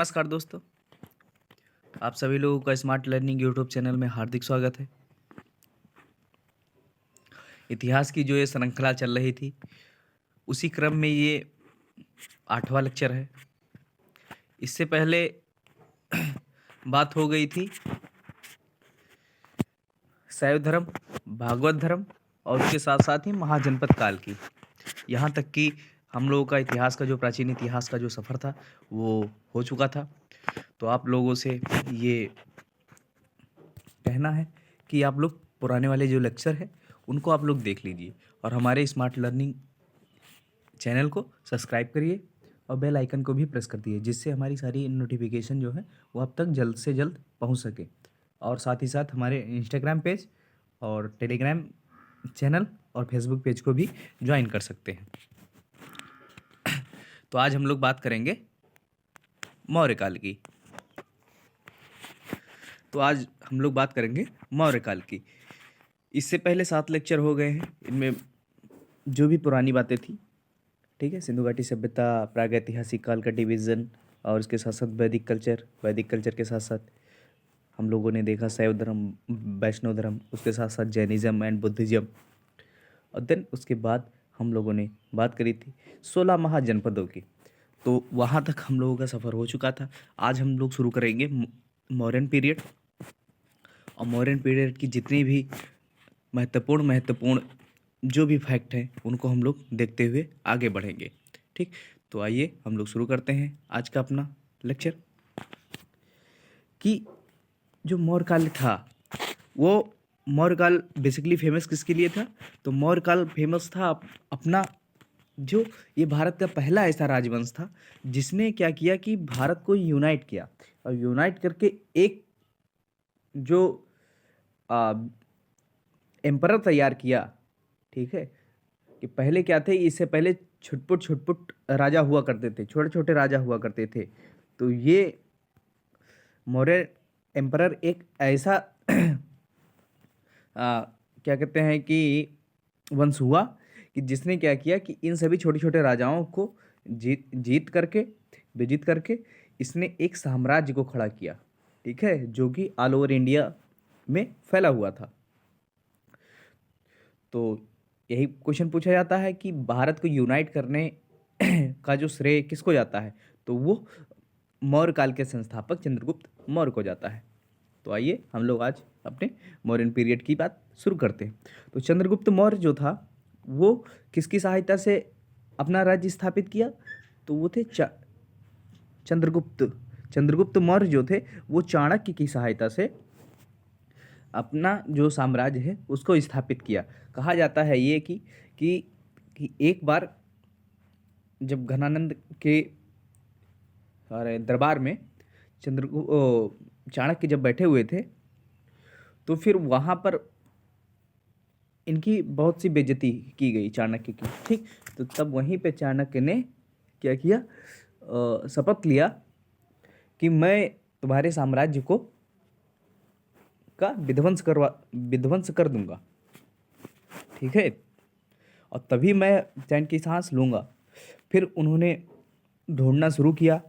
नमस्कार दोस्तों, आप सभी लोगों का स्मार्ट लर्निंग यूट्यूब चैनल में हार्दिक स्वागत है। इतिहास की जो ये श्रृंखला चल रही थी, उसी क्रम में ये 8वां लेक्चर है। इससे पहले बात हो गई थी शैव धर्म, भागवत धर्म और उसके साथ साथ ही महाजनपद काल की। यहाँ तक कि हम लोगों का इतिहास का जो प्राचीन इतिहास का जो सफ़र था वो हो चुका था। तो आप लोगों से ये कहना है कि आप लोग पुराने वाले जो लेक्चर है उनको आप लोग देख लीजिए और हमारे स्मार्ट लर्निंग चैनल को सब्सक्राइब करिए और बेल आइकन को भी प्रेस कर दिए, जिससे हमारी सारी नोटिफिकेशन जो है वो आप तक जल्द से जल्द पहुंच सके। और साथ ही साथ हमारे इंस्टाग्राम पेज और टेलीग्राम चैनल और फेसबुक पेज को भी ज्वाइन कर सकते हैं। तो आज हम लोग बात करेंगे मौर्य काल की। मौर्य काल की। इससे पहले 7 लेक्चर हो गए हैं। इनमें जो भी पुरानी बातें थी, ठीक है, सिंधु घाटी सभ्यता, प्रागैतिहासिक काल का डिवीज़न और उसके साथ साथ वैदिक कल्चर के साथ साथ हम लोगों ने देखा शैव धर्म, वैष्णव धर्म, उसके साथ साथ जैनिज़्म एंड बुद्धिज़्म। और देन उसके बाद हम लोगों ने बात करी थी 16 महाजनपदों की। तो वहाँ तक हम लोगों का सफ़र हो चुका था। आज हम लोग शुरू करेंगे मौर्यन पीरियड, और मौर्यन पीरियड की जितनी भी महत्वपूर्ण जो भी फैक्ट हैं उनको हम लोग देखते हुए आगे बढ़ेंगे। ठीक, तो आइए हम लोग शुरू करते हैं आज का अपना लेक्चर। कि जो मौर्य काल था, वो मौर्य काल बेसिकली फेमस किसके लिए था? तो मौर्य काल फेमस था अपना, जो ये भारत का पहला ऐसा राजवंश था जिसने क्या किया कि भारत को यूनाइट किया, और यूनाइट करके एक जो एम्परर तैयार किया। ठीक है, कि पहले क्या थे, इससे पहले छुटपुट राजा हुआ करते थे, छोटे छोटे राजा हुआ करते थे। तो ये मौर्य एम्परर एक ऐसा क्या कहते हैं कि वंश हुआ कि जिसने क्या किया कि इन सभी छोटे छोटे राजाओं को विजित करके इसने एक साम्राज्य को खड़ा किया। ठीक है, जो कि ऑल ओवर इंडिया में फैला हुआ था। तो यही क्वेश्चन पूछा जाता है कि भारत को यूनाइट करने का जो श्रेय किसको जाता है? तो वो मौर्य काल के संस्थापक चंद्रगुप्त मौर्य को जाता है। तो आइए हम लोग आज अपने मौर्यन पीरियड की बात शुरू करते हैं। तो चंद्रगुप्त मौर्य जो था वो किसकी सहायता से अपना राज्य स्थापित किया? तो वो थे चंद्रगुप्त मौर्य जो थे वो चाणक्य की सहायता से अपना जो साम्राज्य है उसको स्थापित किया। कहा जाता है ये कि एक बार जब घनानंद के दरबार में चाणक्य जब बैठे हुए थे, तो फिर वहाँ पर इनकी बहुत सी बेइज्जती की गई चाणक्य की। ठीक, तो तब वहीं पे चाणक्य ने क्या किया, शपथ लिया कि मैं तुम्हारे साम्राज्य को का विध्वंस कर दूंगा। ठीक है, और तभी मैं चैन की सांस लूंगा। फिर उन्होंने ढूंढना शुरू किया,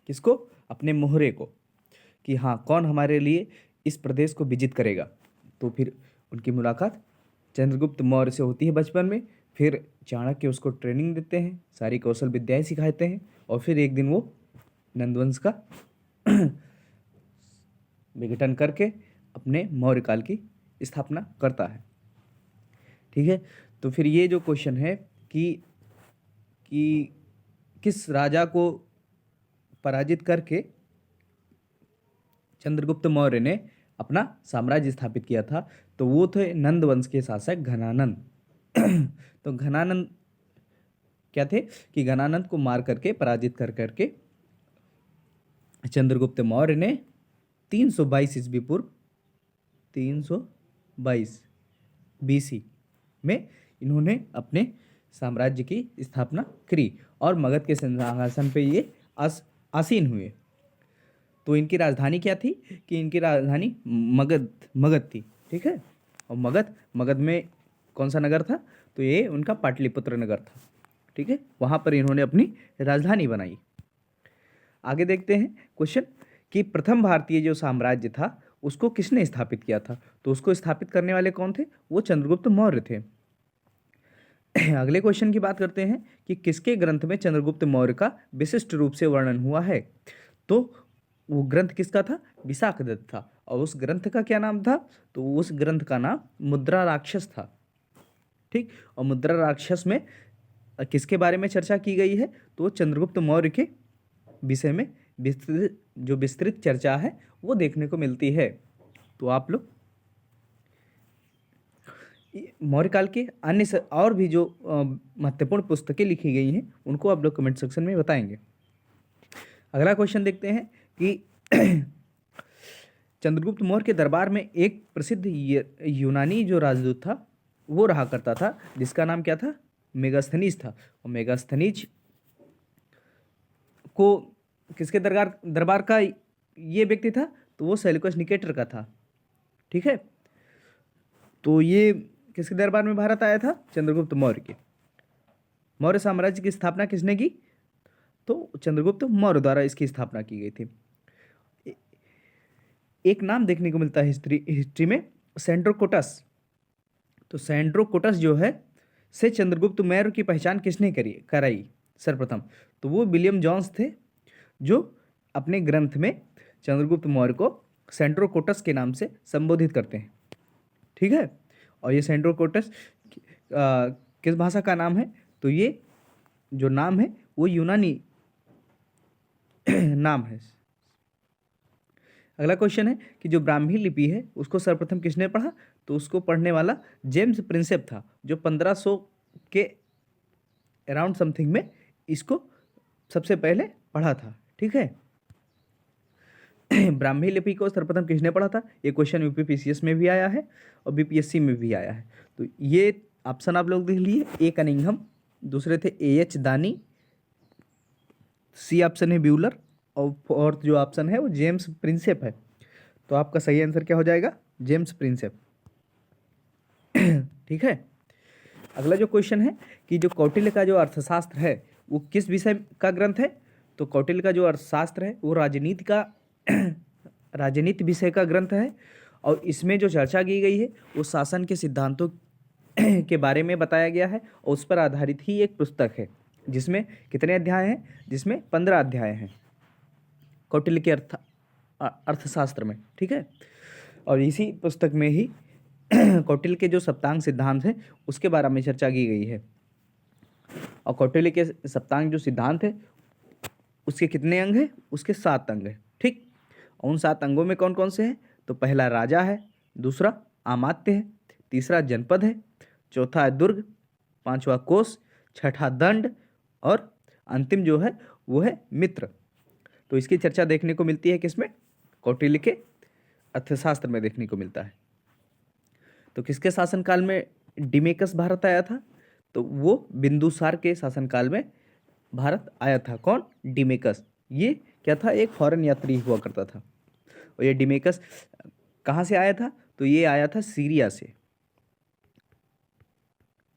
किसको? अपने मोहरे को, कि हाँ, कौन हमारे लिए इस प्रदेश को विजित करेगा। तो फिर उनकी मुलाकात चंद्रगुप्त मौर्य से होती है बचपन में। फिर चाणक्य उसको ट्रेनिंग देते हैं, सारी कौशल विद्याएं सिखाते हैं, और फिर एक दिन वो नंदवंश का विघटन करके अपने मौर्य काल की स्थापना करता है। ठीक है, तो फिर ये जो क्वेश्चन है कि किस राजा को पराजित करके चंद्रगुप्त मौर्य ने अपना साम्राज्य स्थापित किया था, तो वो थे नंद वंश के शासक घनानंद। तो घनानंद क्या थे कि घनानंद को मार करके, पराजित कर करके चंद्रगुप्त मौर्य ने 322 ईस्वी पूर्व 322 बीसी में इन्होंने अपने साम्राज्य की स्थापना करी, और मगध के सिंहासन पे ये आसीन हुए। तो इनकी राजधानी क्या थी? कि इनकी राजधानी मगध थी। ठीक है, और मगध में कौन सा नगर था? तो ये उनका पाटलिपुत्र नगर था। ठीक है, वहाँ पर इन्होंने अपनी राजधानी बनाई। आगे देखते हैं क्वेश्चन कि प्रथम भारतीय जो साम्राज्य था उसको किसने स्थापित किया था। तो उसको स्थापित करने वाले कौन थे, वो चंद्रगुप्त मौर्य थे। अगले क्वेश्चन की बात करते हैं कि किसके ग्रंथ में चंद्रगुप्त मौर्य का विशिष्ट रूप से वर्णन हुआ है। तो वो ग्रंथ किसका था, विशाखदत्त था। और उस ग्रंथ का क्या नाम था, तो उस ग्रंथ का नाम मुद्रा राक्षस था। ठीक, और मुद्रा राक्षस में किसके बारे में चर्चा की गई है, तो चंद्रगुप्त मौर्य के विषय में विस्तृत चर्चा है वो देखने को मिलती है। तो आप लोग मौर्य काल के अन्य और भी जो महत्वपूर्ण पुस्तकें लिखी गई हैं उनको आप लोग कमेंट सेक्शन में बताएंगे। अगला क्वेश्चन देखते हैं कि चंद्रगुप्त मौर्य के दरबार में एक प्रसिद्ध यूनानी जो राजदूत था वो रहा करता था, जिसका नाम क्या था, मेगास्थनीज था। और मेगास्थनीज को किसके दरबार का ये व्यक्ति था, तो वो सेल्यूकस निकेटर का था। ठीक है, तो ये किसके दरबार में भारत आया था, चंद्रगुप्त मौर्य के। मौर्य साम्राज्य की स्थापना किसने की, तो चंद्रगुप्त मौर्य द्वारा इसकी स्थापना की गई थी। एक नाम देखने को मिलता है हिस्ट्री में, सेंड्रोकोटस। तो सेंड्रोकोटस जो है से चंद्रगुप्त मौर्य की पहचान किसने कराई सर्वप्रथम, तो वो विलियम जॉन्स थे, जो अपने ग्रंथ में चंद्रगुप्त मौर्य को सेंड्रोकोटस के नाम से संबोधित करते हैं। ठीक है, और ये सेंड्रोकोटस किस भाषा का नाम है, तो ये जो नाम है वो यूनानी नाम है। अगला क्वेश्चन है कि जो ब्राह्मी लिपि है उसको सर्वप्रथम किसने पढ़ा, तो उसको पढ़ने वाला जेम्स प्रिंसेप था, जो 1500 के अराउंड समथिंग में इसको सबसे पहले पढ़ा था। ठीक है, ब्राह्मी लिपि को सर्वप्रथम किसने पढ़ा था, ये क्वेश्चन यूपी पीसीएस में भी आया है और बीपीएससी में भी आया है। तो ये ऑप्शन आप लोग देख लिए, ए कनिंघम, दूसरे थे एएच दानी, सी ऑप्शन है ब्यूलर, और फोर्थ जो ऑप्शन है वो जेम्स प्रिंसेप है। तो आपका सही आंसर क्या हो जाएगा, जेम्स प्रिंसेप। ठीक है, अगला जो क्वेश्चन है कि जो कौटिल्य का जो अर्थशास्त्र है वो किस विषय का ग्रंथ है, तो कौटिल्य का जो अर्थशास्त्र है वो राजनीति विषय का ग्रंथ है। और इसमें जो चर्चा की गई है वो शासन के सिद्धांतों के बारे में बताया गया है, और उस पर आधारित ही एक पुस्तक है, जिसमें कितने अध्याय हैं, जिसमें 15 अध्याय हैं कौटिल्य के अर्थशास्त्र में। ठीक है, और इसी पुस्तक में ही कौटिल्य के जो सप्तांग सिद्धांत हैं उसके बारे में चर्चा की गई है। और कौटिल्य के सप्तांग जो सिद्धांत है उसके कितने अंग हैं, उसके 7 अंग हैं। ठीक, उन 7 अंगों में कौन कौन से हैं, तो पहला राजा है, दूसरा आमात्य है, तीसरा जनपद है, चौथा है दुर्ग, पांचवा कोष, छठा दंड, और अंतिम जो है वो है मित्र। तो इसकी चर्चा देखने को मिलती है किसमें, कौटिल्य के अर्थशास्त्र में देखने को मिलता है। तो किसके शासनकाल में डिमेकस भारत आया था, तो वो बिंदुसार के शासनकाल में भारत आया था। कौन, डिमेकस। ये क्या था, एक फॉरेन यात्री हुआ करता था। और ये डिमेकस कहाँ से आया था, तो ये आया था सीरिया से।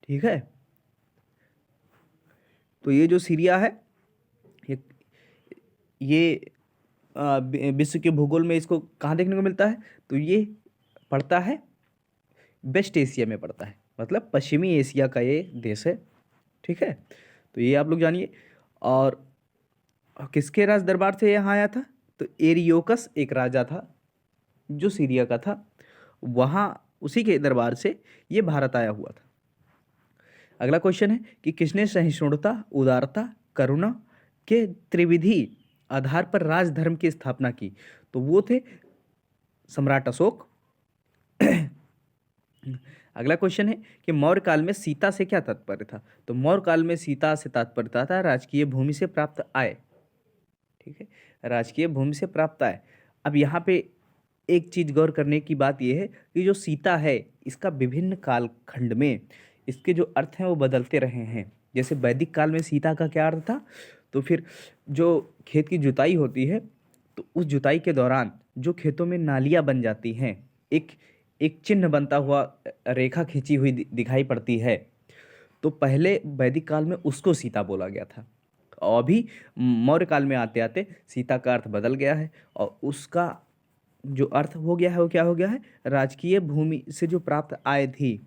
ठीक है, तो ये जो सीरिया है ये विश्व के भूगोल में इसको कहाँ देखने को मिलता है, तो ये पड़ता है वेस्ट एशिया में पड़ता है, मतलब पश्चिमी एशिया का ये देश है। ठीक है, तो ये आप लोग जानिए। और किसके राज दरबार से यहाँ आया था, तो एरियोकस एक राजा था जो सीरिया का था, वहाँ उसी के दरबार से ये भारत आया हुआ था। अगला क्वेश्चन है कि किसने सहिष्णुता, उदारता, करुणा के त्रिविधि आधार पर राजधर्म की स्थापना की, तो वो थे सम्राट अशोक। अगला क्वेश्चन है कि मौर्य काल में सीता से क्या तात्पर्य था, तो मौर्य काल में सीता से तात्पर्य था राजकीय भूमि से प्राप्त आय। ठीक है, राजकीय भूमि से प्राप्त आय। अब यहाँ पे एक चीज गौर करने की बात यह है कि जो सीता है इसका विभिन्न कालखंड में इसके जो अर्थ हैं वो बदलते रहे हैं। जैसे वैदिक काल में सीता का क्या अर्थ था, तो फिर जो खेत की जुताई होती है तो उस जुताई के दौरान जो खेतों में नालियाँ बन जाती हैं, एक एक चिन्ह बनता हुआ, रेखा खींची हुई दिखाई पड़ती है, तो पहले वैदिक काल में उसको सीता बोला गया था। और अभी मौर्य काल में आते आते सीता का अर्थ बदल गया है, और उसका जो अर्थ हो गया है वो क्या हो गया है, राजकीय भूमि से जो प्राप्त आय थी,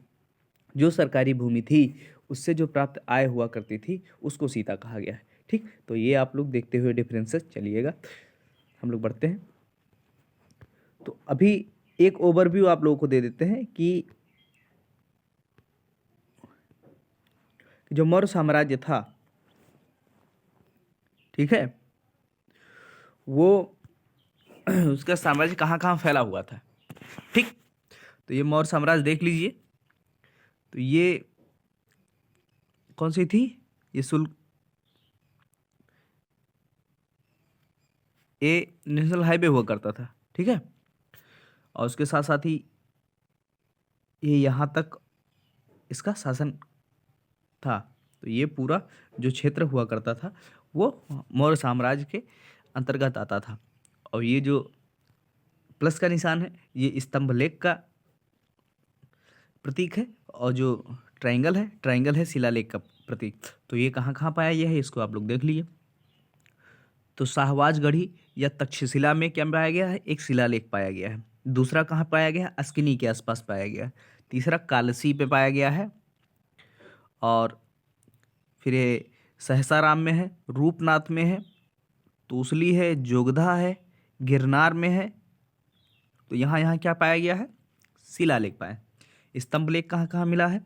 जो सरकारी भूमि थी उससे जो प्राप्त आय हुआ करती थी, उसको सीता कहा गया है। ठीक, तो ये आप लोग देखते हुए डिफरेंसेस चलिएगा, हम लोग बढ़ते हैं। तो अभी एक ओवरव्यू आप लोगों को दे देते हैं कि जो मौर्य साम्राज्य था, ठीक है, वो उसका साम्राज्य कहाँ कहाँ फैला हुआ था। ठीक, तो ये मौर्य साम्राज्य देख लीजिए। तो ये कौन सी थी, ये ये नेशनल हाईवे हुआ करता था, ठीक है, और उसके साथ साथ ही ये यहाँ तक इसका शासन था। तो ये पूरा जो क्षेत्र हुआ करता था वो मौर्य साम्राज्य के अंतर्गत आता था। और ये जो प्लस का निशान है ये स्तंभ लेख का प्रतीक है, और जो ट्रायंगल है शिलालेख का प्रतीक। तो ये कहाँ कहाँ पाया गया है इसको आप लोग देख लीजिए। तो शाहबाज गढ़ी या तक्षशिला में क्या पाया गया है, एक शिलालेख पाया गया है। दूसरा कहाँ पाया गया है, अस्किनी के आसपास पाया गया है। तीसरा कालसी पे पाया गया है, और फिर ये सहसाराम में है, रूपनाथ में है, तूसली है, जोगधा है, गिरनार में है। तो यहाँ यहाँ क्या पाया गया है, शिलालेख पाया। स्तंभ लेख कहाँ कहाँ मिला है,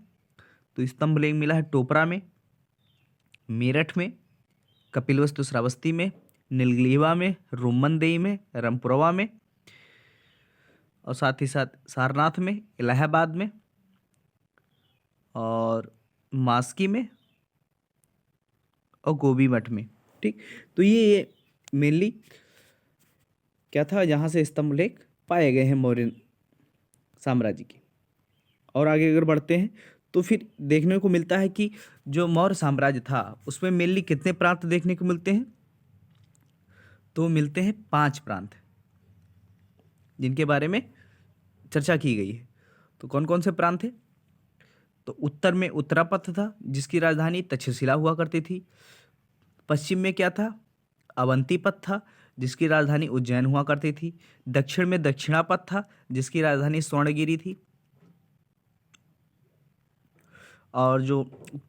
तो स्तंभ लेख मिला है टोपरा में, मेरठ में, कपिलवस्तु श्रावस्ती में, नीलगिरीवा में, रोमनदेई में, रामपुरवा में, और साथ ही साथ सारनाथ में, इलाहाबाद में, और मास्की में, और गोभी मठ में। ठीक, तो ये मेनली क्या था, जहाँ से स्तंभ लेख पाए गए हैं मौर्य साम्राज्य के। और आगे अगर बढ़ते हैं तो फिर देखने को मिलता है कि जो मौर्य साम्राज्य था उसमें मेनली कितने प्रांत देखने को मिलते हैं, तो मिलते हैं 5 प्रांत जिनके बारे में चर्चा की गई है। तो कौन कौन से प्रांत थे, तो उत्तर में उत्तरापथ था जिसकी राजधानी तक्षशिला हुआ करती थी। पश्चिम में क्या था, अवंतीपथ था जिसकी राजधानी उज्जैन हुआ करती थी। दक्षिण में दक्षिणापथ था जिसकी राजधानी स्वर्णगिरी थी। और जो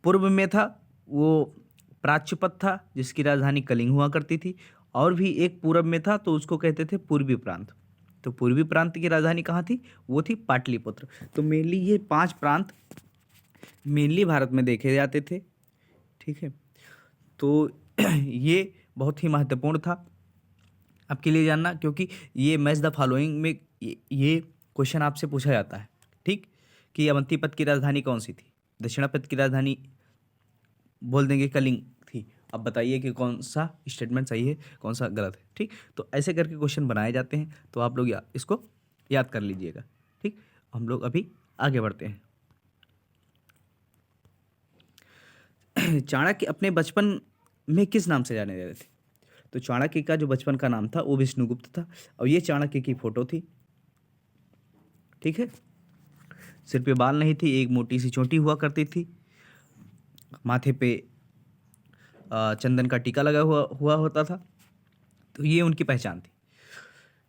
पूर्व में था वो प्राच्यपथ था जिसकी राजधानी कलिंग हुआ करती थी। और भी एक पूर्व में था तो उसको कहते थे पूर्वी प्रांत। तो पूर्वी प्रांत की राजधानी कहाँ थी, वो थी पाटलिपुत्र। तो मेनली ये 5 प्रांत मेनली भारत में देखे जाते थे। ठीक है, तो ये बहुत ही महत्वपूर्ण था आपके लिए जानना, क्योंकि ये मैच द फॉलोइंग में ये क्वेश्चन आपसे पूछा जाता है। ठीक, कि अवंतीपथ की राजधानी कौन सी थी, दक्षिणापथ की राजधानी बोल देंगे कलिंग थी। अब बताइए कि कौन सा स्टेटमेंट सही है, कौन सा गलत है। ठीक, तो ऐसे करके क्वेश्चन बनाए जाते हैं, तो आप लोग इसको याद कर लीजिएगा। ठीक, हम लोग अभी आगे बढ़ते हैं। चाणक्य अपने बचपन में किस नाम से जाने जाते थे, तो चाणक्य का जो बचपन का नाम था वो विष्णुगुप्त था, और ये चाणक्य की फोटो थी। ठीक है, सिर पे बाल नहीं थी, एक मोटी सी चोटी हुआ करती थी, माथे पे चंदन का टीका लगा हुआ होता था। तो ये उनकी पहचान थी।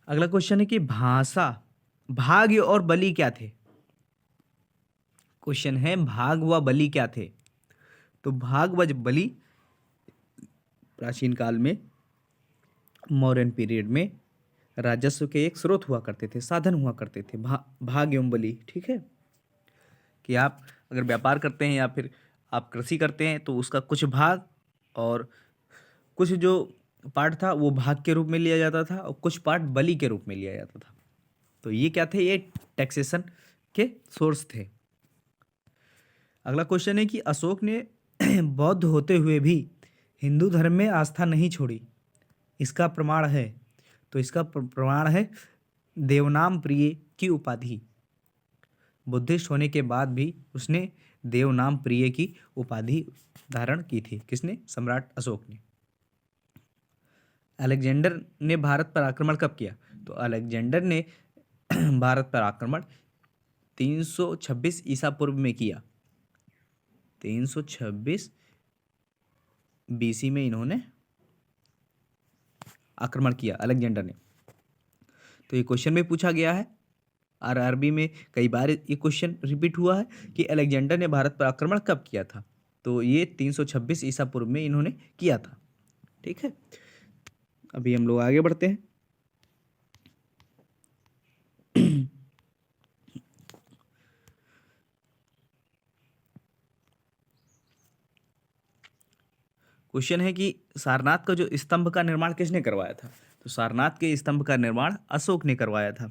अगला क्वेश्चन है कि भाषा, भाग और बलि क्या थे। क्वेश्चन है भाग व बलि क्या थे। तो भाग व बलि प्राचीन काल में मौर्यन पीरियड में राजस्व के एक स्रोत हुआ करते थे, साधन हुआ करते थे, भाग एवं बलि। ठीक है, कि आप अगर व्यापार करते हैं या फिर आप कृषि करते हैं तो उसका कुछ भाग और कुछ जो पार्ट था वो भाग के रूप में लिया जाता था, और कुछ पार्ट बलि के रूप में लिया जाता था। तो ये क्या थे, ये टैक्सेशन के सोर्स थे। अगला क्वेश्चन है कि अशोक ने बौद्ध होते हुए भी हिंदू धर्म में आस्था नहीं छोड़ी, इसका प्रमाण है। तो इसका प्रमाण है देवनाम प्रिय की उपाधि। बुद्धिस्ट होने के बाद भी उसने देवनाम प्रिय की उपाधि धारण की थी। किसने, सम्राट अशोक ने। अलेक्जेंडर ने भारत पर आक्रमण कब किया, तो अलेक्जेंडर ने भारत पर आक्रमण 326 ईसा पूर्व में किया। 326 BC में इन्होंने आक्रमण किया, अलेक्जेंडर ने। तो ये क्वेश्चन में पूछा गया है, आरआरबी में कई बार ये क्वेश्चन रिपीट हुआ है कि अलेक्जेंडर ने भारत पर आक्रमण कब किया था। तो ये 326 ईसा पूर्व में इन्होंने किया था। ठीक है, अभी हम लोग आगे बढ़ते हैं। क्वेश्चन है कि सारनाथ का जो स्तंभ का निर्माण किसने करवाया था। तो सारनाथ के स्तंभ का निर्माण अशोक ने करवाया था।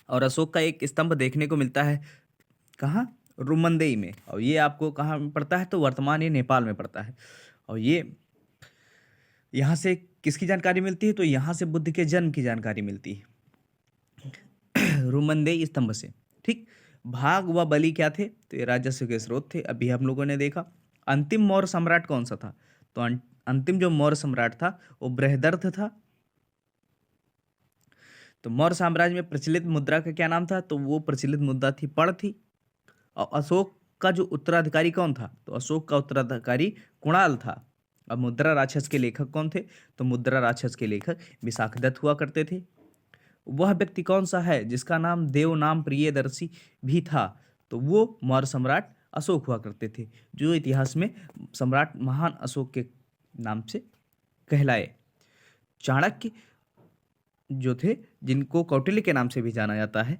और अशोक का एक स्तंभ देखने को मिलता है कहाँ, रुमंदेई में। और ये आपको कहाँ पड़ता है, तो वर्तमान ये नेपाल में पड़ता है। और ये यहाँ से किसकी जानकारी मिलती है, तो यहाँ से बुद्ध के जन्म की जानकारी मिलती है रुमंदेई स्तंभ से। ठीक, भाग व बलि क्या थे, तो ये राजस्व के स्रोत थे, अभी हम लोगों ने देखा। अंतिम मौर्य सम्राट कौन सा था, तो अंतिम जो मौर्य सम्राट था वो बृहदर्थ था। तो मौर्य साम्राज्य में प्रचलित मुद्रा का क्या नाम था, तो वो प्रचलित मुद्रा थी पड़ थी। और अशोक का जो उत्तराधिकारी कौन था, तो अशोक का उत्तराधिकारी कुणाल था। अब मुद्रा राक्षस के लेखक कौन थे, तो मुद्रा राक्षस के लेखक विशाखदत्त हुआ करते थे। वह व्यक्ति कौन सा है जिसका नाम देव नाम प्रियदर्शी भी था, तो वो मौर्य सम्राट अशोक हुआ करते थे, जो इतिहास में सम्राट महान अशोक के नाम से कहलाए। चाणक्य जो थे, जिनको कौटिल्य के नाम से भी जाना जाता है,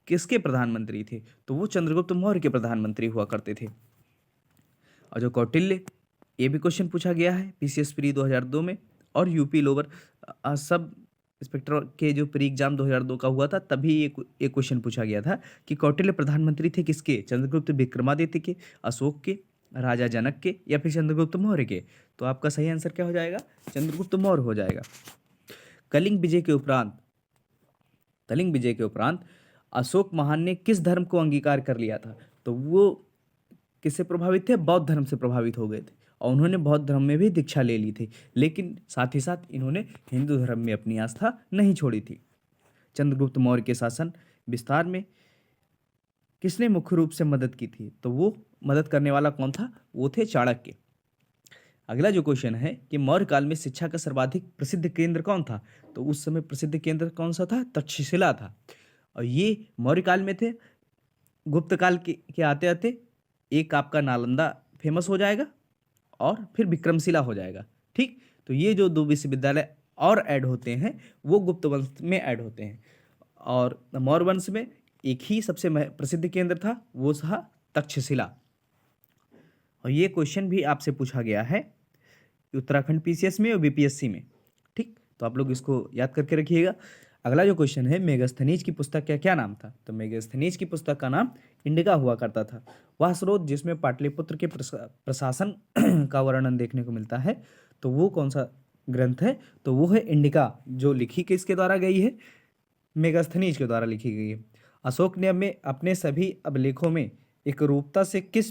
किसके प्रधानमंत्री थे, तो वो चंद्रगुप्त मौर्य के प्रधानमंत्री हुआ करते थे। और जो कौटिल्य, ये भी क्वेश्चन पूछा गया है पीसीएस प्री 2002 में, और यूपी लोअर सब इंस्पेक्टर के जो प्री एग्जाम 2002 का हुआ था, तभी ये क्वेश्चन पूछा गया था कि कौटिल्य प्रधानमंत्री थे किसके, चंद्रगुप्त विक्रमादित्य के, अशोक के, राजा जनक के, या फिर चंद्रगुप्त मौर्य के। तो आपका सही आंसर क्या हो जाएगा, चंद्रगुप्त मौर्य हो जाएगा। कलिंग विजय के उपरांत अशोक महान ने किस धर्म को अंगीकार कर लिया था, तो वो किससे प्रभावित थे, बौद्ध धर्म से प्रभावित हो गए थे। और उन्होंने बौद्ध धर्म में भी दीक्षा ले ली थी, लेकिन साथ ही साथ इन्होंने हिंदू धर्म में अपनी आस्था नहीं छोड़ी थी। चंद्रगुप्त मौर्य के शासन विस्तार में किसने मुख्य रूप से मदद की थी, तो वो मदद करने वाला कौन था, वो थे चाणक्य। अगला जो क्वेश्चन है कि मौर्य काल में शिक्षा का सर्वाधिक प्रसिद्ध केंद्र कौन था, तो उस समय प्रसिद्ध केंद्र कौन सा था, तक्षशिला था। और ये मौर्य काल में थे। गुप्त काल के आते आते एक आपका नालंदा फेमस हो जाएगा और फिर विक्रमशिला हो जाएगा। ठीक, तो ये जो दो विश्वविद्यालय और ऐड होते हैं वो गुप्त वंश में ऐड होते हैं। और मौर्य वंश में एक ही सबसे प्रसिद्ध केंद्र था, वो था तक्षशिला। और ये क्वेश्चन भी आपसे पूछा गया है उत्तराखंड पीसीएस में और बीपीएससी में। ठीक, तो आप लोग इसको याद करके रखिएगा। अगला जो क्वेश्चन है, मेगास्थनीज की पुस्तक का क्या नाम था, तो मेगास्थनीज की पुस्तक का नाम इंडिका हुआ करता था। वह स्रोत जिसमें पाटलिपुत्र के प्रशासन का वर्णन देखने को मिलता है, तो वो कौन सा ग्रंथ है, तो वो है इंडिका, जो लिखी किसके द्वारा गई है, मेगास्थनीज के द्वारा लिखी गई है। अशोक ने अपने सभी अभिलेखों में एक रूपता से किस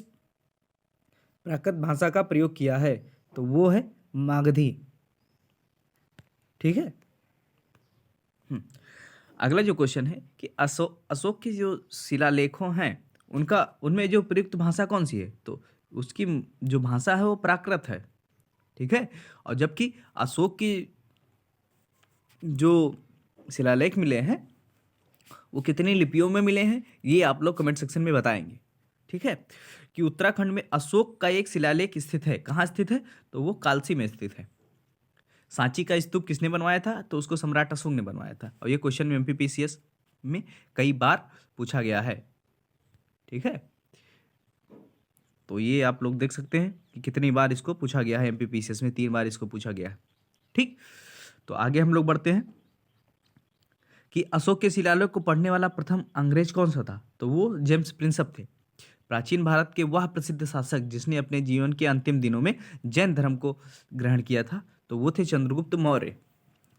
प्राकृत भाषा का प्रयोग किया है, तो वो है मागधी। ठीक है। अगला जो क्वेश्चन है कि अशोक के जो शिलालेखों हैं उनमें जो प्रयुक्त भाषा कौन सी है, तो उसकी जो भाषा है वो प्राकृत है। ठीक है। और जबकि अशोक की जो शिलालेख मिले हैं वो कितनी लिपियों में मिले हैं, ये आप लोग कमेंट सेक्शन में बताएंगे। ठीक है, कि उत्तराखंड में अशोक का एक शिलालेख स्थित है, कहाँ स्थित है, तो वो कालसी में स्थित है। सांची का स्तूप किसने बनवाया था, तो उसको सम्राट अशोक ने बनवाया था। और ये क्वेश्चन में एमपीपीसीएस में कई बार पूछा गया है। ठीक है, तो ये आप लोग देख सकते हैं कि कितनी बार इसको पूछा गया है, एमपीपीसीएस में 3 बार इसको पूछा गया है। ठीक, तो आगे हम लोग बढ़ते हैं कि अशोक के शिलालेख को पढ़ने वाला प्रथम अंग्रेज कौन सा था, तो वो जेम्स प्रिंसप थे। प्राचीन भारत के वह प्रसिद्ध शासक जिसने अपने जीवन के अंतिम दिनों में जैन धर्म को ग्रहण किया था, तो वो थे चंद्रगुप्त मौर्य।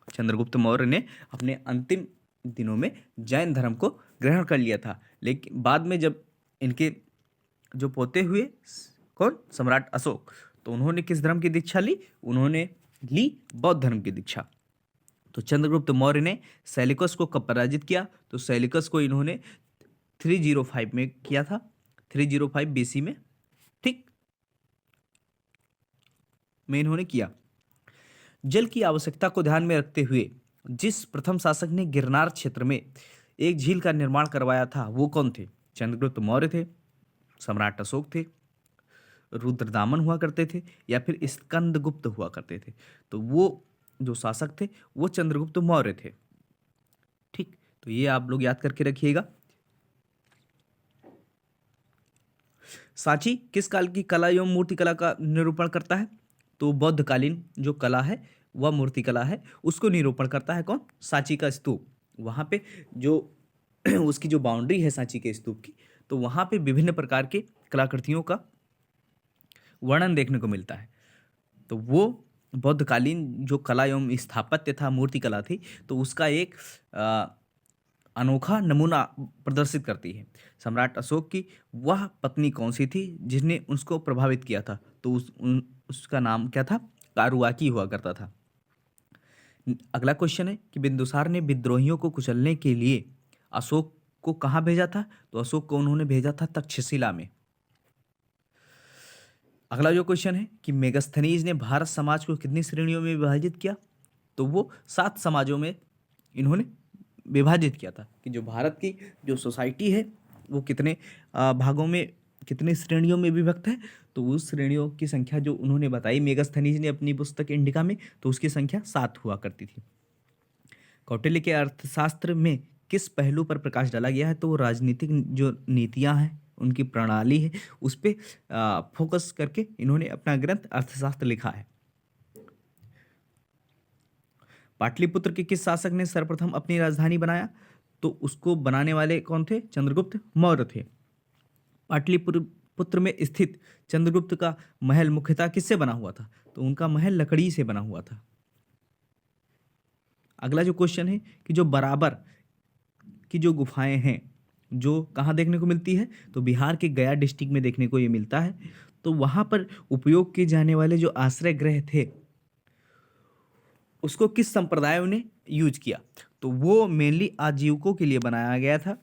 चंद्रगुप्त मौर्य ने अपने अंतिम दिनों में जैन धर्म को ग्रहण कर लिया था, लेकिन बाद में जब इनके जो पोते हुए कौन, सम्राट अशोक, तो उन्होंने किस धर्म की दीक्षा ली, उन्होंने ली बौद्ध धर्म की दीक्षा। तो चंद्रगुप्त मौर्य ने सेल्यूकस को कब पराजित किया, तो सेल्यूकस को इन्होंने 305 में किया था, 305 बीसी में। ठीक, में इन्होंने किया। जल की आवश्यकता को ध्यान में रखते हुए जिस प्रथम शासक ने गिरनार क्षेत्र में एक झील का निर्माण करवाया था वो कौन थे? चंद्रगुप्त मौर्य थे, सम्राट अशोक थे, रुद्रदामन हुआ करते थे, या फिर स्कंदगुप्त हुआ करते थे? तो वो जो शासक थे वो चंद्रगुप्त मौर्य थे। ठीक, तो ये आप लोग याद करके रखिएगा। सांची किस काल की कला एवं मूर्ति कला का निरूपण करता है? तो बौद्धकालीन जो कला है वह मूर्ति कला है, उसको निरूपण करता है कौन? सांची का स्तूप। वहाँ पे जो उसकी जो बाउंड्री है सांची के स्तूप की, तो वहाँ पे विभिन्न प्रकार के कलाकृतियों का वर्णन देखने को मिलता है। तो वो बौद्धकालीन जो कला एवं स्थापत्य था, मूर्ति कला थी, तो उसका एक अनोखा नमूना प्रदर्शित करती है। सम्राट अशोक की वह पत्नी कौन सी थी जिसने उसको प्रभावित किया था? तो उसका नाम क्या था? कारुआकी हुआ करता था। अगला क्वेश्चन है कि बिंदुसार ने विद्रोहियों को कुचलने के लिए अशोक को कहाँ भेजा था? तो अशोक को उन्होंने भेजा था तक्षशिला में। अगला जो क्वेश्चन है कि मेगास्थनीज ने भारत समाज को कितनी श्रेणियों में विभाजित किया? तो वो 7 समाजों में इन्होंने विभाजित किया था कि जो भारत की जो सोसाइटी है वो कितने भागों में, कितने श्रेणियों में विभक्त है। तो उस श्रेणियों की संख्या जो उन्होंने बताई मेगास्थनीज ने अपनी पुस्तक इंडिका में, तो उसकी संख्या 7 हुआ करती थी। कौटिल्य के अर्थशास्त्र में किस पहलू पर प्रकाश डाला गया है? तो वो राजनीतिक जो नीतियां हैं, उनकी प्रणाली है, उस पर फोकस करके इन्होंने अपना ग्रंथ अर्थशास्त्र लिखा है। पाटलिपुत्र के किस शासक ने सर्वप्रथम अपनी राजधानी बनाया? तो उसको बनाने वाले कौन थे? चंद्रगुप्त मौर्य थे। पाटलिपुत्र में स्थित चंद्रगुप्त का महल मुख्यतः किससे बना हुआ था? तो उनका महल लकड़ी से बना हुआ था। अगला जो क्वेश्चन है कि जो बराबर की जो गुफाएं हैं, जो कहाँ देखने को मिलती है? तो बिहार के गया डिस्ट्रिक्ट में देखने को ये मिलता है। तो वहाँ पर उपयोग किए जाने वाले जो आश्रय गृह थे उसको किस संप्रदायों ने यूज किया? तो वो मेनली आजीविकों के लिए बनाया गया था,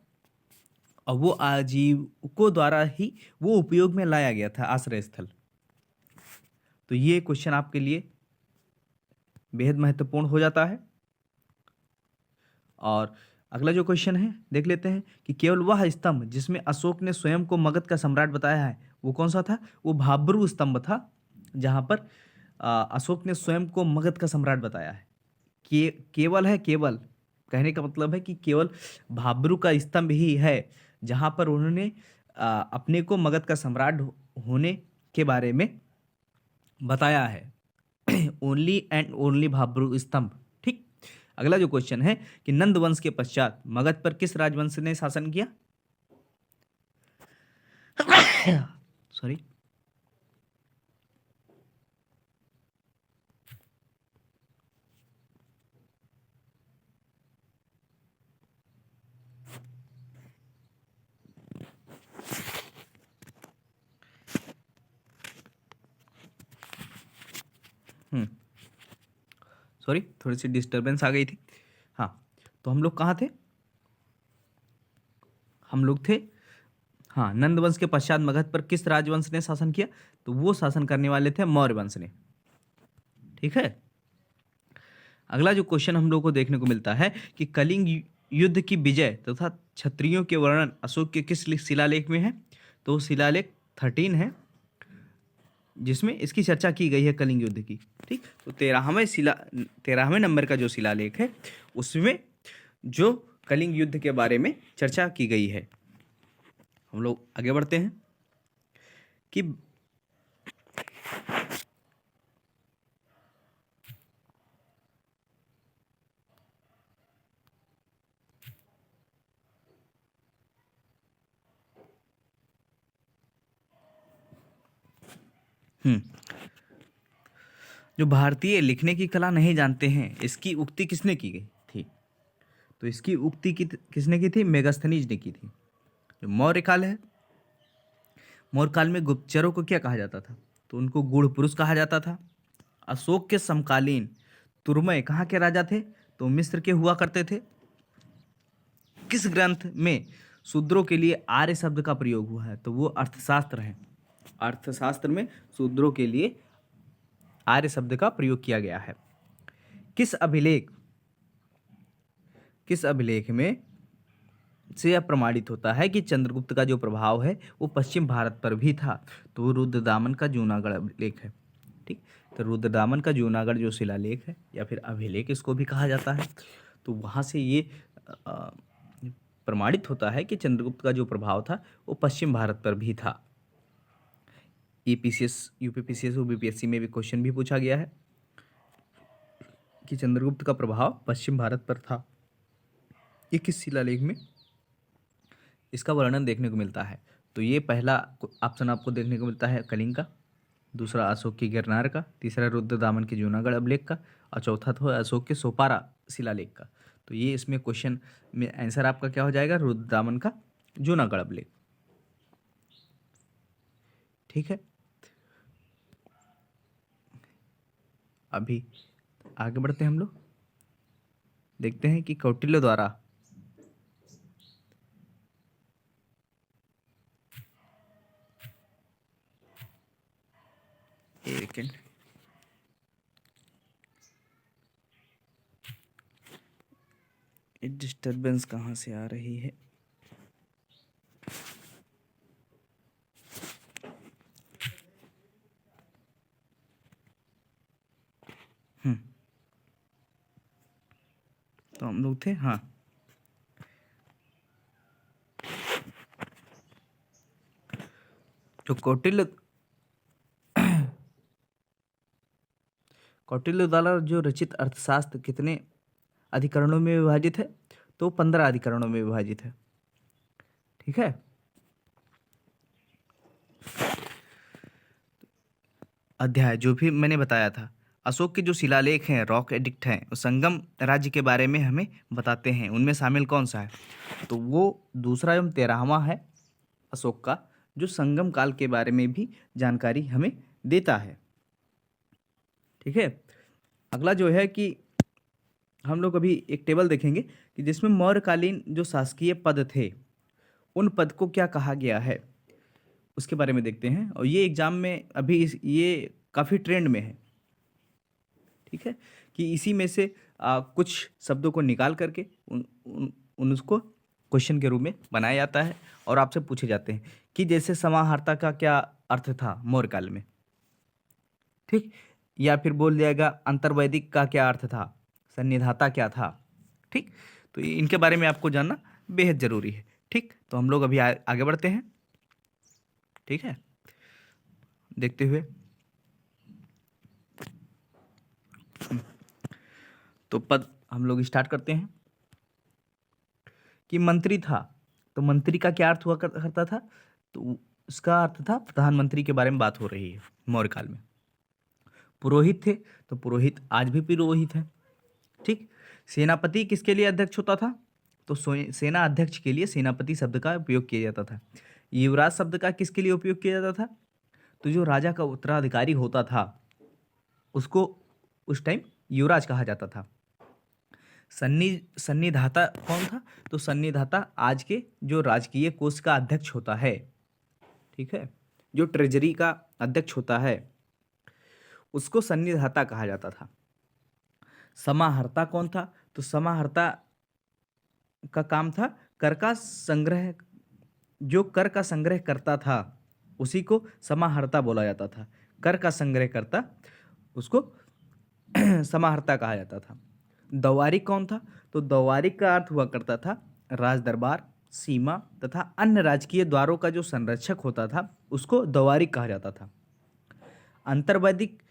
और वो आजीविकों द्वारा ही वो उपयोग में लाया गया था आश्रय स्थल। तो ये क्वेश्चन आपके लिए बेहद महत्वपूर्ण हो जाता है। और अगला जो क्वेश्चन है देख लेते हैं कि केवल वह स्तंभ जिसमें अशोक ने स्वयं को मगध का सम्राट बताया है वो कौन सा था? वो भाब्रू स्तंभ था, जहां पर अशोक ने स्वयं को मगध का सम्राट बताया है। केवल है, केवल कहने का मतलब है कि केवल भाब्रू का स्तंभ ही है जहां पर उन्होंने अपने को मगध का सम्राट होने के बारे में बताया है। ओनली एंड ओनली भाब्रू स्तंभ। ठीक, अगला जो क्वेश्चन है कि नंद वंश के पश्चात मगध पर किस राजवंश ने शासन किया? सॉरी, सॉरी, थोड़ी सी डिस्टरबेंस आ गई थी। हाँ, तो हम लोग कहाँ थे? हम लोग थे, हाँ, नंद वंश के पश्चात मगध पर किस राजवंश ने शासन किया? तो वो शासन करने वाले थे मौर्य वंश ने। ठीक है, अगला जो क्वेश्चन हम लोग को देखने को मिलता है कि कलिंग युद्ध की विजय तथा क्षत्रियों के वर्णन अशोक के किस शिलालेख में है? तो शिलालेख 13 है जिसमें इसकी चर्चा की गई है कलिंग युद्ध की। ठीक, तो 13वें नंबर का जो शिलालेख है उसमें जो कलिंग युद्ध के बारे में चर्चा की गई है। हम लोग आगे बढ़ते हैं कि जो भारतीय लिखने की कला नहीं जानते हैं, इसकी उक्ति किसने की गई थी? तो इसकी उक्ति किसने की थी? मेगास्थनीज ने की थी। जो मौर्य काल है, मौर्य काल में गुप्तचरों को क्या कहा जाता था? तो उनको गूढ़ पुरुष कहा जाता था। अशोक के समकालीन तुर्मय कहाँ के राजा थे? तो मिस्र के हुआ करते थे। किस ग्रंथ में शूद्रों के लिए आर्य शब्द का प्रयोग हुआ है? तो वो अर्थशास्त्र है। अर्थशास्त्र में शूद्रों के लिए आर्य शब्द का प्रयोग किया गया है। किस अभिलेख में से यह प्रमाणित होता है कि चंद्रगुप्त का जो प्रभाव है वो पश्चिम भारत पर भी था? तो वो रुद्रदामन का जूनागढ़ अभिलेख है। ठीक, तो रुद्रदामन का जूनागढ़ जो शिलालेख है या फिर अभिलेख इसको भी कहा जाता है, तो वहाँ से ये प्रमाणित होता है कि चंद्रगुप्त का जो प्रभाव था वो पश्चिम भारत पर भी था। EPCS, UPPCS, UBPSC में भी क्वेश्चन भी पूछा गया है कि चंद्रगुप्त का प्रभाव पश्चिम भारत पर था। ये किस शिलालेख में इसका वर्णन देखने को मिलता है? तो ये पहला ऑप्शन आपको देखने को मिलता है कलिंग का, दूसरा अशोक की गिरनार का, तीसरा रुद्रदामन के जूनागढ़ अभिलेख का, और चौथा था अशोक के सोपारा शिलालेख का। तो ये इसमें क्वेश्चन में आंसर आपका क्या हो जाएगा? रुद्रदामन का जूनागढ़ अभिलेख। ठीक है, अभी आगे बढ़ते हैं हम लोग, देखते हैं कि कौटिल्य द्वारा डिस्टर्बेंस कहाँ से आ रही है? तो हम लोग थे, हाँ, तो कौटिल्य द्वारा जो रचित अर्थशास्त्र कितने अधिकरणों में विभाजित है? तो 15 अधिकरणों में विभाजित है। ठीक है, अध्याय जो भी मैंने बताया था, अशोक के जो शिलालेख हैं, रॉक एडिक्ट हैं, वो संगम राज्य के बारे में हमें बताते हैं। उनमें शामिल कौन सा है? तो वो दूसरा एवं 13वां है अशोक का, जो संगम काल के बारे में भी जानकारी हमें देता है। ठीक है, अगला जो है कि हम लोग अभी एक टेबल देखेंगे कि जिसमें मौर्यकालीन जो शासकीय पद थे उन पद को क्या कहा गया है, उसके बारे में देखते हैं। और ये एग्जाम में अभी ये काफ़ी ट्रेंड में है। ठीक है, कि इसी में से कुछ शब्दों को निकाल करके उसको क्वेश्चन के रूप में बनाया जाता है और आपसे पूछे जाते हैं कि जैसे समाहर्ता का क्या अर्थ था मौर्यकाल में। ठीक, या फिर बोल जाएगा अंतर्वैदिक का क्या अर्थ था, सन्निधाता क्या था। ठीक, तो इनके बारे में आपको जानना बेहद जरूरी है। ठीक, तो हम लोग अभी आगे बढ़ते हैं। ठीक है, देखते हुए तो पद हम लोग स्टार्ट करते हैं कि मंत्री था, तो मंत्री का क्या अर्थ हुआ करता था? तो उसका अर्थ था प्रधानमंत्री के बारे में बात हो रही है मौर्यकाल में। पुरोहित थे, तो पुरोहित आज भी पुरोहित है। ठीक, सेनापति किसके लिए अध्यक्ष होता था? तो सेना अध्यक्ष के लिए सेनापति शब्द का उपयोग किया जाता था। युवराज शब्द का किसके लिए उपयोग किया जाता था? तो जो राजा का उत्तराधिकारी होता था उसको उस टाइम युवराज कहा जाता था। सन्निधाता कौन था? तो सन्निधाता आज के जो राजकीय कोष का अध्यक्ष होता है। ठीक है, जो ट्रेजरी का अध्यक्ष होता है उसको सन्निधाता कहा जाता था। समाहर्ता कौन था? तो समाहर्ता का काम था कर का संग्रह, जो कर का संग्रह करता था उसी को समाहर्ता बोला जाता था। कर का संग्रह करता उसको समाहर्ता कहा जाता था। दवारिक कौन था? तो दवारिक का अर्थ हुआ करता था राज दरबार, सीमा तथा अन्य राजकीय द्वारों का जो संरक्षक होता था उसको दवारिक कहा जाता था। अंतर्वैदिक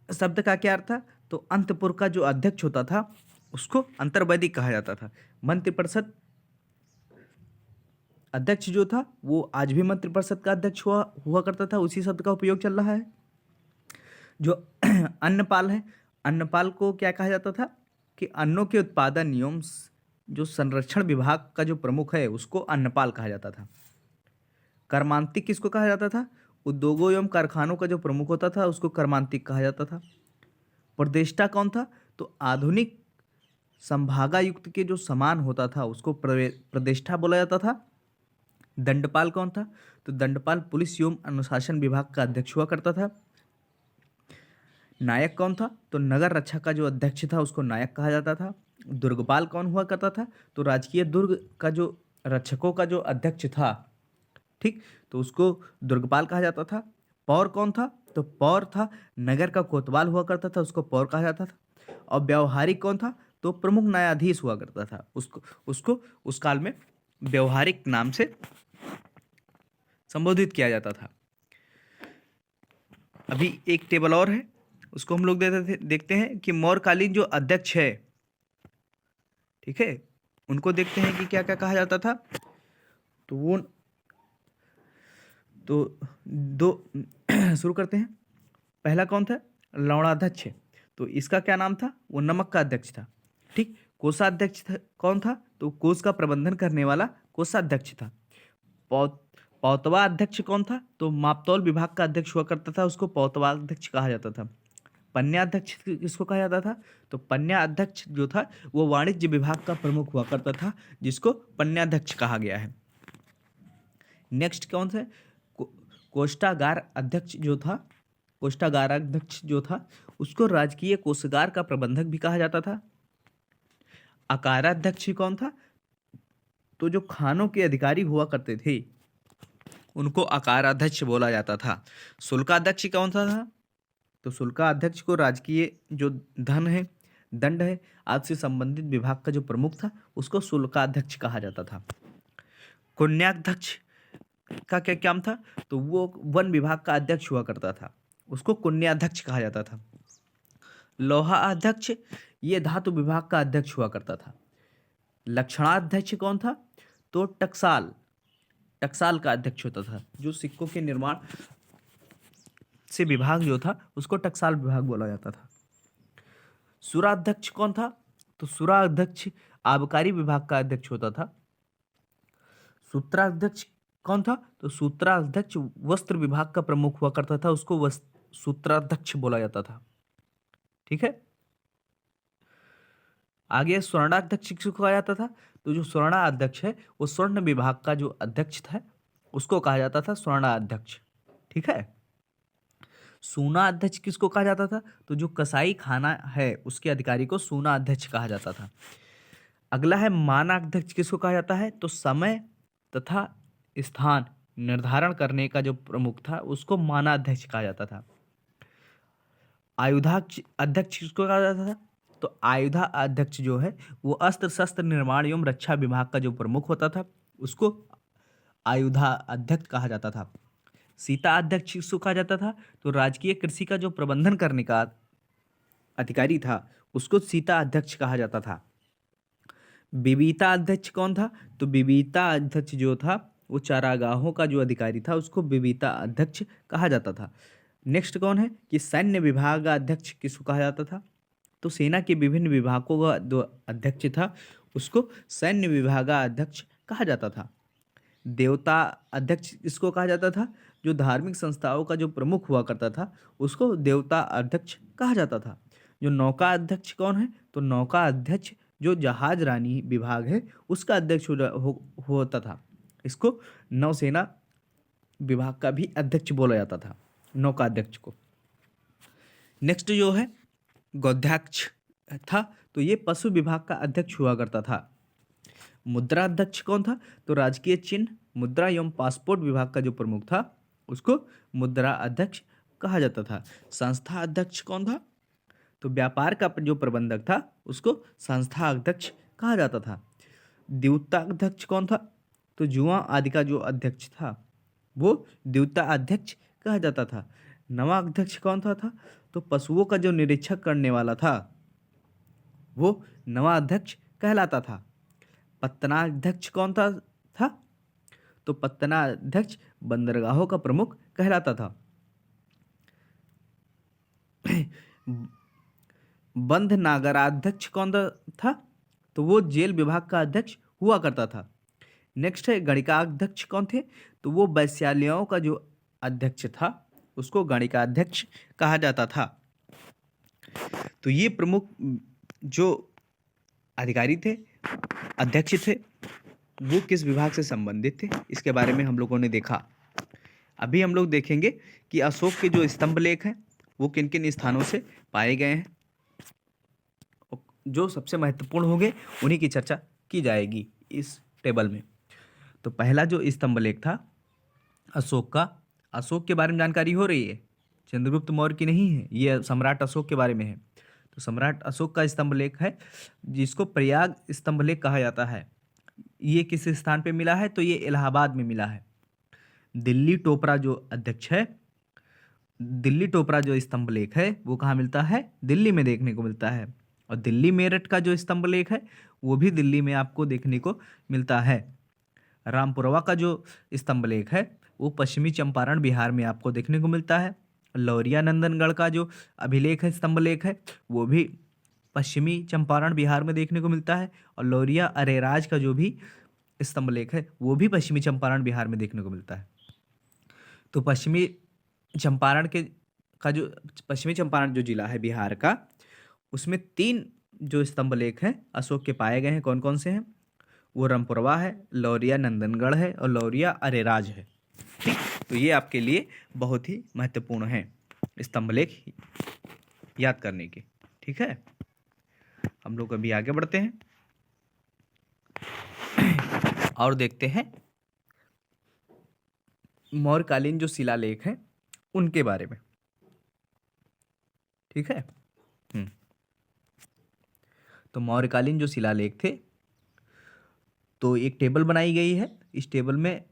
शब्द का क्या अर्थ था? तो अंतपुर का जो अध्यक्ष होता था उसको अंतर्वैदिक कहा जाता था। मंत्रिपरिषद अध्यक्ष जो था वो आज भी मंत्रिपरिषद का अध्यक्ष हुआ करता था, उसी शब्द का उपयोग चल रहा है। जो अन्नपाल है, अन्नपाल को क्या कहा जाता था? कि अन्नों के उत्पादन एवं जो संरक्षण विभाग का जो प्रमुख है उसको अन्नपाल कहा जाता था। कर्मांतिक किसको कहा जाता था? उद्योगों एवं कारखानों का जो प्रमुख होता था उसको कर्मांतिक कहा जाता था। प्रदेष्टा कौन था? तो आधुनिक संभागायुक्त के जो समान होता था उसको प्रदेष्टा बोला जाता था। दंडपाल कौन था? तो दंडपाल पुलिस एवं अनुशासन विभाग का अध्यक्ष हुआ करता था। नायक कौन था? तो नगर रक्षा का जो अध्यक्ष था उसको नायक कहा जाता था। दुर्गपाल कौन हुआ करता था? तो राजकीय दुर्ग का जो रक्षकों का जो अध्यक्ष था, ठीक, तो उसको दुर्गपाल कहा जाता था। पौर कौन था? तो पौर था नगर का कोतवाल हुआ करता था, उसको पौर कहा जाता था। और व्यवहारिक कौन था? तो प्रमुख न्यायाधीश हुआ करता था, उसको उसको उस काल में व्यवहारिक नाम से संबोधित किया जाता था। अभी एक टेबल और है, उसको हम लोग देखते हैं कि मौर्यकालीन जो अध्यक्ष है, ठीक है, उनको देखते हैं कि क्या क्या कहा जाता था। तो वो तो दो शुरू करते हैं। पहला कौन था? लवणाध्यक्ष। तो इसका क्या नाम था? वो नमक का अध्यक्ष था, ठीक। कोषाध्यक्ष कौन था? तो कोष का प्रबंधन करने वाला कोषाध्यक्ष था। पौ पौतवा अध्यक्ष कौन था? तो मापतौल विभाग का अध्यक्ष हुआ करता था, उसको पौतवा अध्यक्ष कहा जाता था। पन्याध्यक्ष किसको कहा जाता था? तो पन्याध्यक्ष जो था वो वाणिज्य विभाग का प्रमुख हुआ करता था, जिसको पन्याध्यक्ष कहा गया है। नेक्स्ट कौन सा? कोष्ठागार अध्यक्ष जो था, कोष्ठागार अध्यक्ष जो था उसको राजकीय कोषागार का प्रबंधक भी कहा जाता था। अकाराध्यक्ष कौन था? तो जो खानों के अधिकारी हुआ करते थे उनको अकाराध्यक्ष बोला जाता था। शुल्काध्यक्ष कौन सा था? तो शुल्काध्यक्ष को राजकीय जो धन है, दंड है, आदि से संबंधित विभाग का जो प्रमुख था उसको शुल्काध्यक्ष कहा जाता था। कुन्याध्यक्ष का क्या काम था? तो वो वन विभाग का अध्यक्ष हुआ करता था, उसको कुन्याध्यक्ष कहा जाता था। लोहा अध्यक्ष ये धातु विभाग का अध्यक्ष हुआ करता था। लक्षणाध्यक्ष कौन था? तो टकसाल, टकसाल का अध्यक्ष होता था। जो सिक्कों के निर्माण से विभाग जो था उसको टकसाल विभाग बोला जाता था। सुराध्यक्ष कौन था? तो सुराध्यक्ष आबकारी विभाग का अध्यक्ष होता था। सूत्राध्यक्ष कौन था? तो सूत्राध्यक्ष वस्त्र विभाग का प्रमुख हुआ करता था, उसको सूत्राध्यक्ष बोला जाता था, ठीक है। आगे स्वर्णाध्यक्ष किसको कहा जाता था? तो जो स्वर्णाध्यक्ष है वो स्वर्ण विभाग का जो अध्यक्ष था उसको कहा जाता था स्वर्णाध्यक्ष, ठीक है। सूना अध्यक्ष किसको कहा जाता था? तो जो कसाई खाना है उसके अधिकारी को सूना अध्यक्ष कहा जाता था। अगला है मानाध्यक्ष किसको कहा जाता है? तो समय तथा स्थान निर्धारण करने का जो प्रमुख था उसको मानाध्यक्ष कहा जाता था। आयुधाध्यक्ष अध्यक्ष किसको कहा जाता था? तो आयुधा अध्यक्ष जो है वो अस्त्र शस्त्र निर्माण एवं रक्षा विभाग का जो प्रमुख होता था उसको आयुधा अध्यक्ष कहा जाता था। सीता अध्यक्ष किसको कहा जाता था? तो राजकीय कृषि का जो प्रबंधन करने का अधिकारी था उसको सीता अध्यक्ष कहा जाता था। बिबीता अध्यक्ष कौन था? तो बिबीता अध्यक्ष जो था वो चारागाहों का जो अधिकारी था उसको बिबीता अध्यक्ष कहा जाता था। नेक्स्ट कौन है कि सैन्य विभाग अध्यक्ष किसको कहा जाता था? तो सेना के विभिन्न विभागों का जो अध्यक्ष था उसको सैन्य विभागाध्यक्ष कहा जाता था। देवता अध्यक्ष किसको कहा जाता था? जो धार्मिक संस्थाओं का जो प्रमुख हुआ करता था उसको देवता अध्यक्ष कहा जाता था। जो नौका अध्यक्ष कौन है? तो नौका अध्यक्ष जो जहाज रानी विभाग है उसका अध्यक्ष होता था, इसको नौसेना विभाग का भी अध्यक्ष बोला जाता था, नौका अध्यक्ष को। नेक्स्ट जो है गौध्याक्ष था, तो ये पशु विभाग का अध्यक्ष हुआ करता था। मुद्रा अध्यक्ष कौन था? तो राजकीय चिन्ह, मुद्रा एवं पासपोर्ट विभाग का जो प्रमुख था उसको मुद्रा अध्यक्ष कहा जाता था। संस्था अध्यक्ष कौन था? तो व्यापार का जो प्रबंधक था उसको संस्था अध्यक्ष कहा जाता था। द्यूता अध्यक्ष कौन था? तो जुआ आदि का जो अध्यक्ष था वो द्यूता अध्यक्ष कहा जाता था। नवा अध्यक्ष कौन था? तो पशुओं का जो निरीक्षक करने वाला था वो नवा अध्यक्ष कहलाता था। पत्तनाध्यक्ष कौन था? तो पत्तनाध्यक्ष बंदरगाहों का प्रमुख कहलाता था। बंध नागराध्यक्ष कौन था? तो वो जेल विभाग का अध्यक्ष हुआ करता था। नेक्स्ट है गणिकाध्यक्ष कौन थे? तो वो वैश्यालयों का जो अध्यक्ष था उसको गणिकाध्यक्ष कहा जाता था। तो ये प्रमुख जो अधिकारी थे, अध्यक्ष थे, वो किस विभाग से संबंधित थे इसके बारे में हम लोगों ने देखा। अभी हम लोग देखेंगे कि अशोक के जो स्तंभ लेख हैं वो किन किन स्थानों से पाए गए हैं, जो सबसे महत्वपूर्ण होंगे उन्हीं की चर्चा की जाएगी इस टेबल में। तो पहला जो स्तंभ लेख था अशोक का, अशोक के बारे में जानकारी हो रही है, चंद्रगुप्त मौर्य की नहीं है, ये सम्राट अशोक के बारे में है। तो सम्राट अशोक का स्तंभ लेख है, जिसको प्रयाग स्तंभ लेख कहा जाता है। ये किस स्थान पे मिला है, तो ये इलाहाबाद में मिला है। दिल्ली टोपरा जो अध्यक्ष है, दिल्ली टोपरा जो स्तंभ लेख है वो कहाँ मिलता है, दिल्ली में देखने को मिलता है। और दिल्ली मेरठ का जो स्तंभ लेख है वो भी दिल्ली में आपको देखने को मिलता है। रामपुरवा का जो स्तंभ लेख है वो पश्चिमी चंपारण बिहार में आपको देखने को मिलता है। लौरिया नंदनगढ़ का जो अभिलेख है, स्तंभ लेख है, वो भी पश्चिमी चंपारण बिहार में देखने को मिलता है। और लौरिया अरेराज का जो भी स्तंभ लेख है वो भी पश्चिमी चंपारण बिहार में देखने को मिलता है। तो पश्चिमी चंपारण जो जिला है बिहार का, उसमें 3 जो स्तंभ लेख हैं अशोक के पाए गए हैं। कौन कौन से हैं, वो रामपुरवा है, लौरिया नंदनगढ़ है और लौरिया अरेराज है। ठीक, तो ये आपके लिए बहुत ही महत्वपूर्ण है स्तंभ लेख याद करने के। ठीक है, हम लोग अभी आगे बढ़ते हैं और देखते हैं मौर्यकालीन जो शिलालेख हैं उनके बारे में। ठीक है, तो मौर्यकालीन जो शिलालेख थे, तो एक टेबल बनाई गई है। इस टेबल में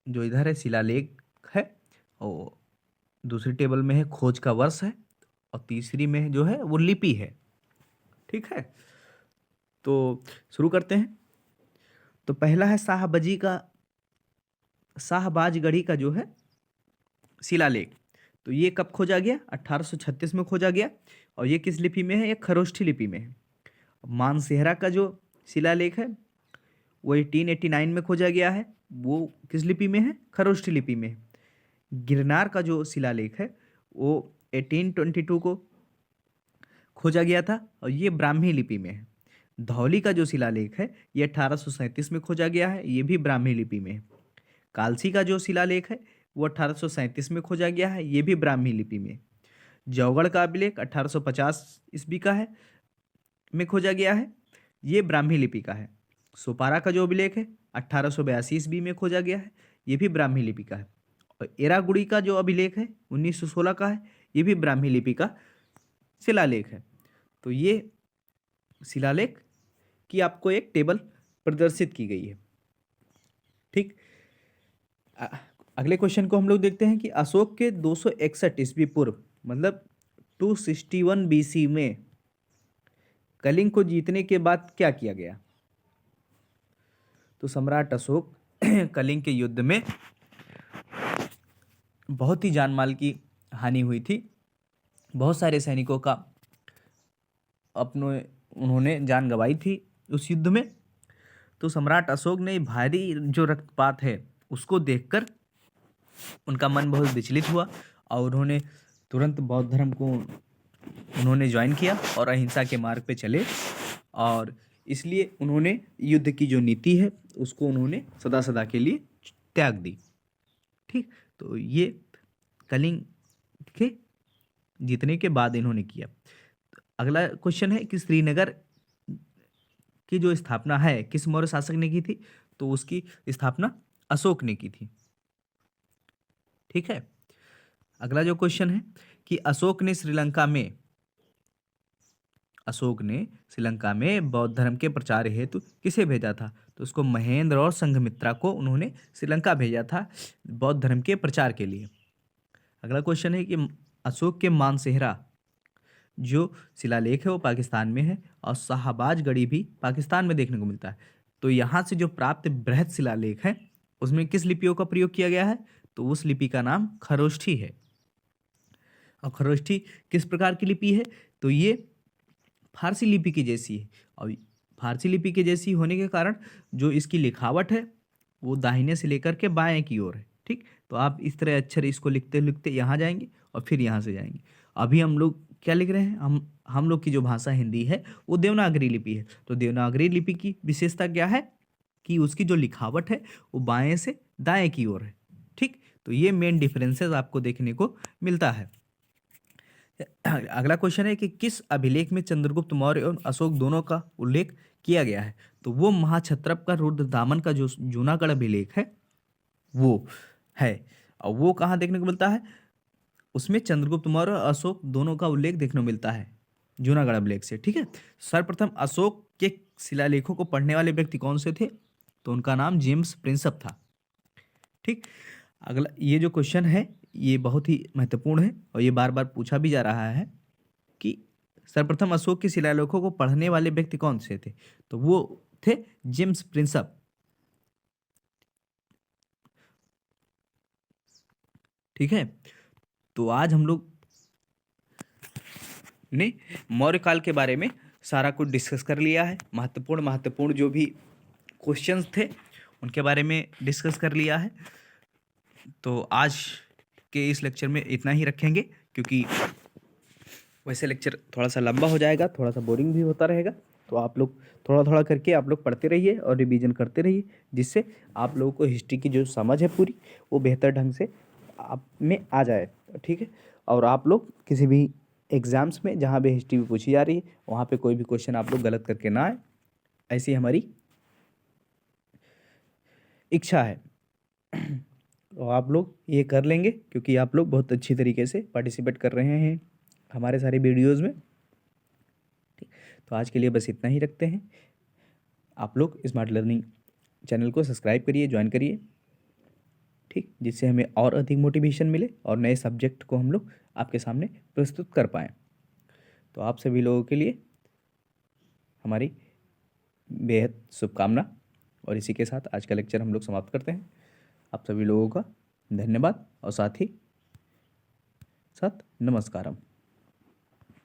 जो इधर है शिलालेख है, और दूसरी टेबल में है खोज का वर्ष है, और तीसरी में जो है वो लिपि है। ठीक है, तो शुरू करते हैं। तो पहला है शाहबाजगढ़ी का जो है शिलालेख। तो ये कब खोजा गया, 1836 में खोजा गया। और ये किस लिपि में है, ये खरोष्ठी लिपि में है। मानसेहरा का जो शिलालेख है वो 1889 में खोजा गया है, वो किस लिपि में है, खरोष्ठी लिपि में है। गिरनार का जो शिलालेख है वो 1822 को खोजा गया था, और ये ब्राह्मी लिपि में है। धौली का जो शिलालेख है ये 1837 में खोजा गया है, ये भी ब्राह्मी लिपि में है। कालसी का जो शिलालेख है वो 1837 में खोजा गया है, ये भी ब्राह्मी लिपि में। जौगढ़ का अभिलेख 1850 ईस्वी का है, में खोजा गया है, ये ब्राह्मी लिपि का है। सोपारा का जो अभिलेख है 1882 ईस्वी में खोजा गया है, ये भी ब्राह्मी लिपि का है। और एरागुड़ी का जो अभिलेख है 1916 का है, ये भी ब्राह्मी लिपि का शिलालेख है। तो ये शिलालेख की आपको एक टेबल प्रदर्शित की गई है। ठीक, अगले क्वेश्चन को हम लोग देखते हैं कि अशोक के 261 ईस्वी पूर्व मतलब 261 बीसी में कलिंग को जीतने के बाद क्या किया गया। तो सम्राट अशोक कलिंग के युद्ध में बहुत ही जानमाल की हानि हुई थी, बहुत सारे सैनिकों का उन्होंने जान गंवाई थी उस युद्ध में। तो सम्राट अशोक ने भारी जो रक्तपात है उसको देखकर उनका मन बहुत विचलित हुआ, और उन्होंने तुरंत बौद्ध धर्म को उन्होंने ज्वाइन किया और अहिंसा के मार्ग पे चले, और इसलिए उन्होंने युद्ध की जो नीति है उसको उन्होंने सदा सदा के लिए त्याग दी। ठीक, तो ये कलिंग के जीतने के बाद इन्होंने किया। अगला क्वेश्चन है कि श्रीनगर की जो स्थापना है किस मौर्य शासक ने की थी, तो उसकी स्थापना अशोक ने की थी। ठीक है, अगला जो क्वेश्चन है कि अशोक ने श्रीलंका में बौद्ध धर्म के प्रचार हेतु किसे भेजा था, तो उसको महेंद्र और संघमित्रा को उन्होंने श्रीलंका भेजा था बौद्ध धर्म के प्रचार के लिए। अगला क्वेश्चन है कि अशोक के मानसेहरा जो शिलालेख है वो पाकिस्तान में है, और शाहबाजगढ़ी भी पाकिस्तान में देखने को मिलता है। तो यहाँ से जो प्राप्त बृहद शिलालेख है उसमें किस लिपियों का प्रयोग किया गया है, तो उस लिपि का नाम खरोष्ठी है। और खरोष्ठी किस प्रकार की लिपि है, तो ये फारसी लिपि की जैसी है, और फारसी लिपि के जैसी होने के कारण जो इसकी लिखावट है वो दाहिने से लेकर के बाएं की ओर है। ठीक, तो आप इस तरह अक्षर इसको लिखते लिखते यहाँ जाएंगे और फिर यहाँ से जाएंगे। अभी हम लोग क्या लिख रहे हैं, हम लोग की जो भाषा हिंदी है वो देवनागरी लिपि है। तो देवनागरी लिपि की विशेषता क्या है कि उसकी जो लिखावट है वो बाएं से दाएं की ओर है। ठीक, तो ये मेन डिफरेंसेस आपको देखने को मिलता है। अगला क्वेश्चन है कि किस अभिलेख में चंद्रगुप्त मौर्य और अशोक दोनों का उल्लेख किया गया है? तो वो महाक्षत्रप का रुद्रदामन का जो जूनागढ़ अभिलेख है वो है। और वो कहाँ देखने को मिलता है? उसमें चंद्रगुप्त मौर्य और अशोक दोनों का उल्लेख देखने को मिलता है जूनागढ़ अभिलेख से। ठीक है। सर्वप्रथम अशोक के शिलालेखों को पढ़ने वाले व्यक्ति कौन से थे? तो उनका नाम जेम्स प्रिंसप था। ठीक। अगला ये जो क्वेश्चन है ये बहुत ही महत्वपूर्ण है और ये बार बार पूछा भी जा रहा है कि सर्वप्रथम अशोक के शिलालेखों को पढ़ने वाले व्यक्ति कौन से थे? तो वो थे जेम्स प्रिंसप। ठीक है। तो आज हम लोग ने मौर्य काल के बारे में सारा कुछ डिस्कस कर लिया है। महत्वपूर्ण महत्वपूर्ण जो भी क्वेश्चंस थे उनके बारे में डिस्कस कर लिया है। तो आज के इस लेक्चर में इतना ही रखेंगे, क्योंकि वैसे लेक्चर थोड़ा सा लंबा हो जाएगा, थोड़ा सा बोरिंग भी होता रहेगा। तो आप लोग थोड़ा थोड़ा करके आप लोग पढ़ते रहिए और रिवीजन करते रहिए, जिससे आप लोगों को हिस्ट्री की जो समझ है पूरी वो बेहतर ढंग से आप में आ जाए। ठीक है। और आप लोग किसी भी एग्ज़ाम्स में जहाँ भी हिस्ट्री पूछी जा रही है वहाँ पे कोई भी क्वेश्चन आप लोग गलत करके ना आए, ऐसी हमारी इच्छा है। और आप लोग ये कर लेंगे, क्योंकि आप लोग बहुत अच्छी तरीके से पार्टिसिपेट कर रहे हैं हमारे सारे वीडियोज़ में। ठीक। तो आज के लिए बस इतना ही रखते हैं। आप लोग स्मार्ट लर्निंग चैनल को सब्सक्राइब करिए, ज्वाइन करिए। ठीक। जिससे हमें और अधिक मोटिवेशन मिले और नए सब्जेक्ट को हम लोग आपके सामने प्रस्तुत कर पाएँ। तो आप सभी लोगों के लिए हमारी बेहद शुभकामना। और इसी के साथ आज का लेक्चर हम लोग समाप्त करते हैं। आप सभी लोगों का धन्यवाद और साथ ही साथ नमस्कारम।